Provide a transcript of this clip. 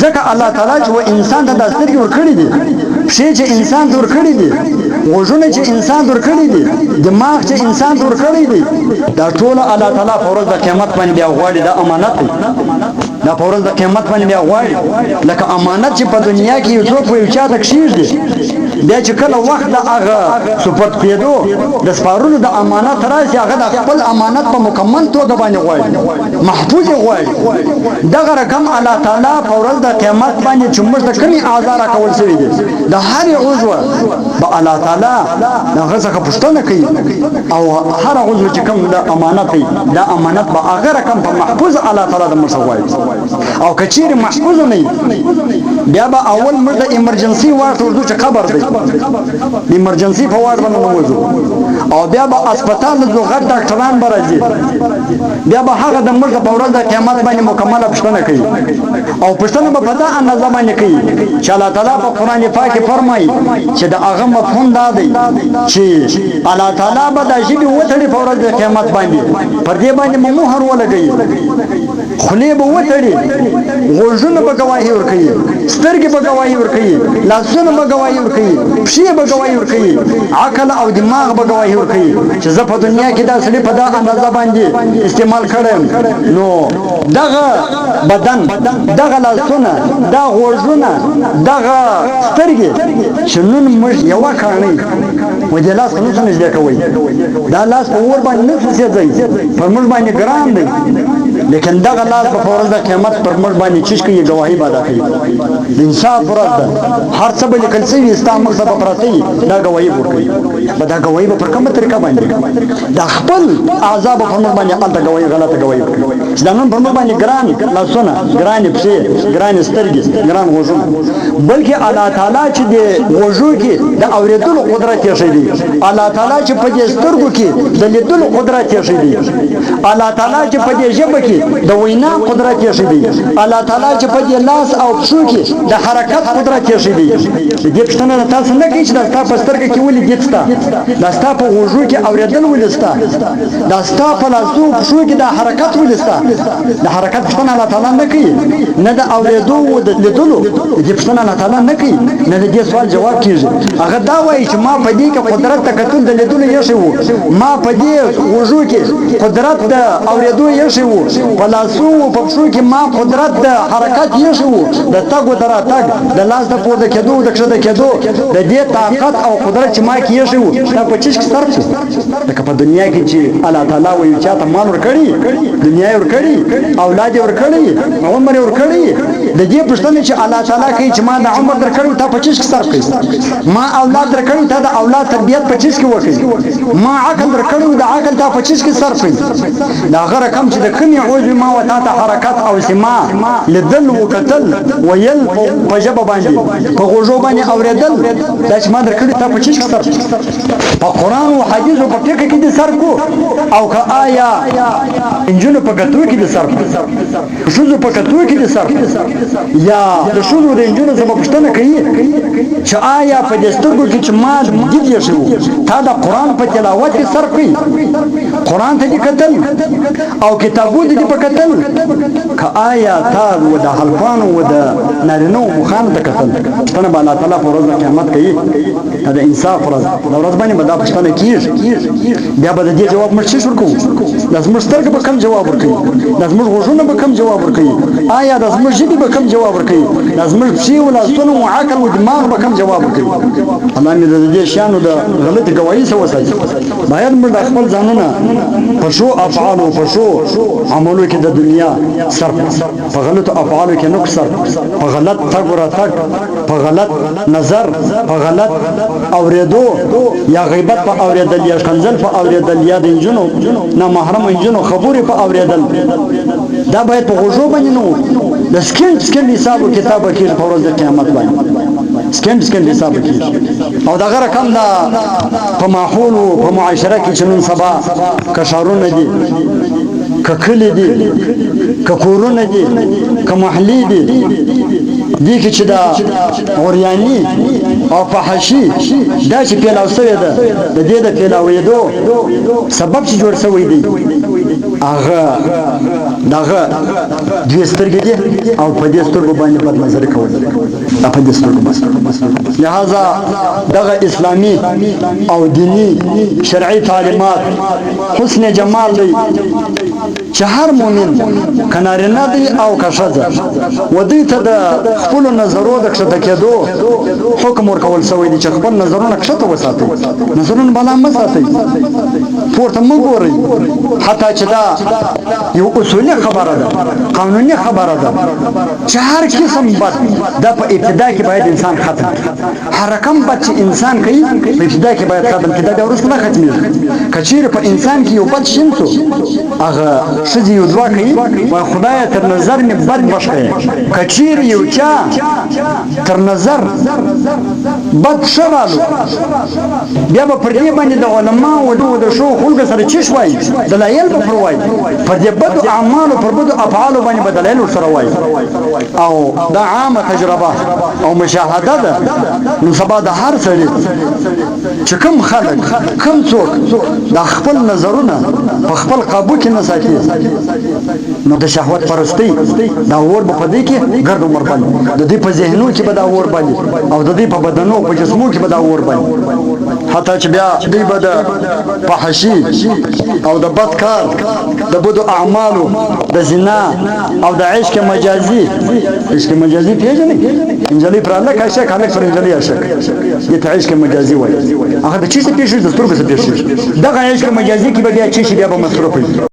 ځکه الله تعالی چې و انسان ته د سترګې ورکړي دي، پښې چې انسان ته ورکړي دي، غوږونه چې انسان ته ورکړي دي، دماغ چې انسان ته ورکړي دي، دا ټول الله تعالی په ورځ د قیامت باندې بیا غواړي، دا امانت دی. دا په ورځ د قیامت باندې بیا غواړي لکه امانت چې په دنیا کې یو څوک یو چا ته کښېږدي، بیا چې کله وخت د هغه سپورت کېدو د سپارلو د امانت راشي، هغه د خپل امانت په مکمل توګه باندې غواړي، محفوظ یې غواړي. دغه رقم الله تعالی په ورځ د قیامت باندې چې موږ ته کومې اعضا راکول شوي دي، د هرې عضو به الله تعالی د هغه څخه پوښتنه کوي، او هر عضو چې کوم د امانت دی، دا امانت به هغه رقم په محفوظ الله تعالی د موږ څخه غواړي. او که چیرې محفوظ نه وي، بیا به اول موږ د ایمرجنسي وارډ ته ورځو چې قبر دی، د ایمرجنسي په وارډ باندې نوځو، او بیا به هسپتال ځو، غټ ډاکټران به راځي، بیا به هغه د موږ په ورځ د قیامت باندې مکمله پوښتنه کوي، او پوښتنه به په دا اندازه باندې کوي چې الله تعالی په قرآن پاک کې فرمایي چې د هغه مفهوم دا دی چې الله تعالی به دا ژبې وتړي په ورځ د قیامت باندې، پر دې باندې به مهر ولګوي، خولې به وتړي، غوږونه به ګواهي ورکوي، سترګې به ګواهي ورکوي، لاسونه به ګواهي ورکوي، پښې به ګواهي ورکوي، عقل او دماغ به ګواهي ورکوي چې زه په دنیا کې دا سړي په دا اندازه باندې استعمال کړم. نو دغه بدن، دغه لاسونه، دا غوږونه، دغه سترګې چې نن موږ یوه کاڼۍ و دې لاس ته نه نږدې کوئ، دا لاس په اور باندې نه څڅېږي، پر موږ باندې ګران دی، لیکن دغه لاس په ورځ د قیامت پر موږ باندې چیش کوي، ګواهي به ادا کوي. د انصاف ورځ ده، هر څه به لیکل شوي، ستا مخ ته به پراته وي، دا ګواهي به ورکوي. دا ګواهي به پر کومه طریقه باندې دا خپل اعضا به پر موږ باندې هلته ګواهي، غلطه ګواهي ورکوي چې دا نن پر موږ باندې ګران لاسونه، ګرانې پښې، ګرانې سترګې، ګران غوږونه، بلکې الله تعالی چې د غوږو کې د اورېدلو قدرت یې ښی دی، الله تعالی چې په دې سترګو کې د لیدلو قدرت یې ښی دی، الله تعالی چې په دې ژبه کې د وینا قدرت یې ښی دی، الله تعالی چې په دې لاس او پښو کې د حرکت قدرت یې ښی دی. دې پوښتنه تاسو نه کوي چې دا ستا په سترګه کې ولې دید شته، دا ستا په غوږو کې اورېدل ولې شته، دا ستا په لاسو پښو کې د حرکت ولې شته. د حرکت پوښتنه الله تعالی نه کوي، نه د اورېدو او د لیدلو دې پوښتنه الله تعالی نه کوي، نه د دې سوال جواب کیږي. هغه دا وایي چې ما په دې کې قدرت د کتل د لیدلو یې ښی وو، ما په دې غوږو کې قدرت د اورېدو یې ښی وو، په لاسو او په پښو کې ما قدرت د حرکت یې ښی وو، د تګ او د راتګ، د لاس د پورته کېدو او د کښته کېدو، د دې طاقت او قدرت چې ما کې یې ښی وو، دا په چیش کې صرف شو. لکه په دنیا کې چې الله تعالی وایي چا ته مال ورکړي، دنیا یې ورکړي، اولاد یې ورکړي، عمر یې ورکړي، د دې پوښتنه چې الله تعالی کوي چې ما د عمر درکړی تا په چیش کې صرف کړي، ما اولاد درکړی تا د اولاد تربیت په چیش کې وکړي، ما عقل درکړی د عقل تا په چیش کې صرف کړي. دا هغه رقم چې د کومې عضو ما و تا ته حرکت او سما، لیدل و کتل ویل په ژبه باندې، په غوږو باندې اورېدل، دا چې ما درکړي تا په چیش کې صرف کړي. په قرآن او حدیث او په فقه کې دې صرف کو، او که آیا انجونو په کتو کې دې صرف کو، ښځو په کتو کې دې صرف کو، یا د ښځو د انجونو څخه پوښتنه کوي چې آیا په دې سترګو کې چې ما دید یې ښی وو، تا د قرآن په تلاوت کې صرف کوي، قرآن ته دې کتل او کتابونه دې په کتل، که آیا تا و د حلقانو و د نارینه و مخانو ته کتل. پوښتنه به الله تعالی په ورځ د قیامت کوي، دا د انصاف ورځ، د ورځ باندې به دا پوښتنه کېږي، بیا به د دې جواب موږ څه ورکوو، دا زموږ سترګې به کوم جواب ورکوي، دا زموږ غوږونه به کوم جواب ورکوي، آیا دا زموږ ژبې به کوم جواب ورکوي، دا زموږ پښې او لاسونه او عقل او دماغ به کوم جواب ورکوي. الله مې د دې شیانو د غلطې ګواهي څخه وساتي. باید موږ د خپل ځانونه په ښو افعالو، په ښو عملو کې د دنیا صرف، په غلطو افعالو کې نه صرف، په غلط تګ و راتګ، په غلط نظر، په غلط اورېدو یا غیبت په اورېدل، یا ښکنځل په اورېدل، یا د نجونو نامحرم نجونو خبرې په اورېدل، دا باید په غوږو باندې نه وو. د سکند حساب او کتاب کېږي په ورځ د قیامت باندې، سکند حساب کېږي. او دغه رقم دا په ماحول او په معاشره کې چې نن سبا که ښارونه دي، که کلي دي، که کورونه دي، که محلې دي، دې کې چې دا عریاني او فحشي دا چې پیلاو شوې ده د دې د پیلاوېدو سبب چې جوړ شوی دی هغه دغه دوی سترګې دي او په دې سترګو باندې بد نظر کول دا په دې سترګو بس لہذا دغه اسلامي او دینی شرعي تعلیمات حسن جمال دی چې هر مؤمن کنارینه دی او کښځه و دوی ته د خپل نظرو د کښته کېدو حکم ورکول شوی دی چې خپل نظرونه کښته وساتئ نظرونه بلا مه ساتئ پورته مه ګورئ حتی چې دا یو اصولي خبره ده قانوني خبره ده چې هر قسم بد دا په ابتدا کې باید انسان ختم هر رقم بد چې انسان کوي په ابتدا کې باید ختم کړي دا وروسته نه ختمېږي که چیرې په انسان کې یو بد شین شو هغه ښځې یو دعا کوي وایي خدایه تر نظر مې بد بښ کړی که چیرې یو چا تر نظر بد ښه رالو بیا به پر دې باندې د علماو د ښو خلکو سره چش وایي دلایل به پر وایي پر دې بدو اعمالو پر بدو افعالو باندې به دلایل ورسره وایي او دا عامه تجربه او مشاهده ده نو سبا د هر سړي چې کوم خلک کوم څوک د خپل نظرونه په خپل قابو کې نه ساتي نو د شهوت پرستی دا اور به په دې کې ګرد عمر باندې د دې په ذهنو کې به دا اور باندې او د دې په بدنو په جسمو کې به دا اور باندې حتی چې بیا دوی به د فحشي او د بد کار د بدو اعمالو د زنا او د عشق مجازي پیژنې انجلۍ پر الله کاشه خلک پر انجلۍ عاشق دې ته عشق مجازي وایي هغه د چی څه پیښې د سترګو څه پیښې دغه عشق مجازي کې به بیا چی بیا به مصرف